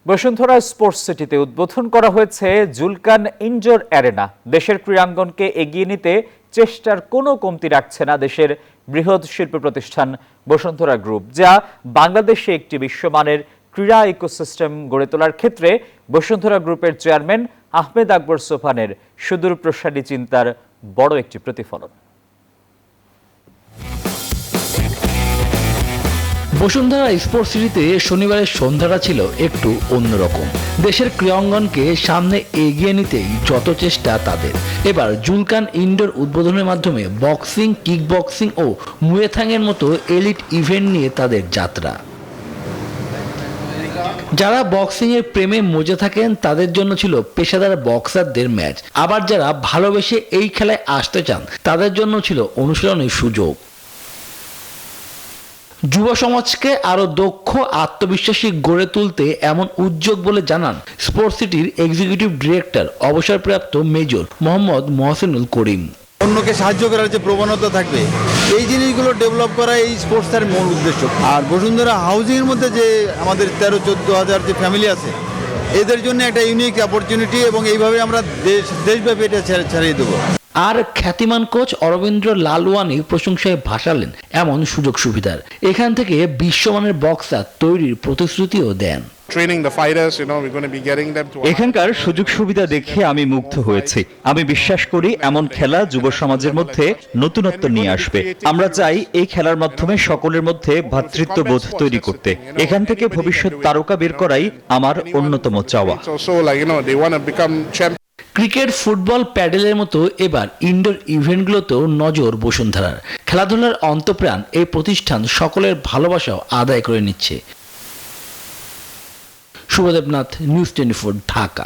Bashundhara sports সিটিতে উদ্বোধন করা হয়েছে জুলকান ইনডোর অ্যারেনা। দেশের ক্রীড়াঙ্গনকে এগিয়ে নিতে চেষ্টার কোনো কমতি রাখছে না দেশের বৃহৎ শিল্প প্রতিষ্ঠান বসুন্ধরা গ্রুপ, যা বাংলাদেশে একটি বিশ্বমানের ক্রীড়া ইকোসিস্টেম গড়ে তোলার ক্ষেত্রে বসুন্ধরা গ্রুপের চেয়ারম্যান আহমেদ আকবর সোবহানের সুদূরপ্রসারী চিন্তার বড় একটি প্রতিফলন। বসুন্ধরা স্পোর্টস সিটিতে শনিবারের সন্ধ্যাটা ছিল একটু অন্যরকম। দেশের ক্রীড়াঙ্গনকে সামনে এগিয়ে নিতেই যত চেষ্টা তাদের। এবার জুলকান ইনডোর উদ্বোধনের মাধ্যমে বক্সিং, কিক বক্সিং ও মুয়ে থাংয়ের মতো এলিট ইভেন্ট নিয়ে তাদের যাত্রা। যারা বক্সিং এর প্রেমে মজে থাকেন তাদের জন্য ছিল পেশাদার বক্সারদের ম্যাচ, আবার যারা ভালোবেসে এই খেলায় আসতে চান তাদের জন্য ছিল অনুশীলনের সুযোগ। যুব সমাজকে আরো দক্ষ, আত্মবিশ্বাসী গড়ে তুলতে এমন উদ্যোগ বলে জানান স্পোর্টস সিটির এক্সিকিউটিভ ডিরেক্টর অবসরপ্রাপ্ত মেজর মোহাম্মদ মহসিনুল করিম। অন্যকে সাহায্য করার যে প্রবণতা থাকবে, এই জিনিসগুলো ডেভেলপ করা এই স্পোর্টসের মূল উদ্দেশ্য। আর বসুন্ধরা হাউজিংয়ের মধ্যে যে আমাদের 13-14 হাজার যে ফ্যামিলি আছে, এদের জন্য একটা ইউনিক অপরচুনিটি, এবং এইভাবে আমরা দেশব্যাপী এটা ছাড়িয়ে দেবো। আর খ্যাতিমান কোচ অরবিন্দ্র লালওয়ানি প্রশংসায় ভাসালেন এমন সুযোগ সুবিধার। এখান থেকে বিশ্বমানের বক্সার তৈরির প্রতিশ্রুতিও দেন। এখানকার সুযোগ সুবিধা দেখে আমি মুগ্ধ হয়েছি। আমি বিশ্বাস করি এমন খেলা যুব সমাজের মধ্যে নতুনত্ব নিয়ে আসবে। আমরা চাই এই খেলার মাধ্যমে সকলের মধ্যে ভ্রাতৃত্ববোধ তৈরি করতে। এখান থেকে ভবিষ্যৎ তারকা বের করাই আমার অন্যতম চাওয়া। ক্রিকেট, ফুটবল, প্যাডেলের মতো এবার ইনডোর ইভেন্টগুলোতেও নজর বসুন্ধরার। খেলাধুলার অন্তঃপ্রাণ এই প্রতিষ্ঠান সকলের ভালোবাসাও আদায় করে নিচ্ছে। শুভদেবনাথ, নিউজ 24, ঢাকা।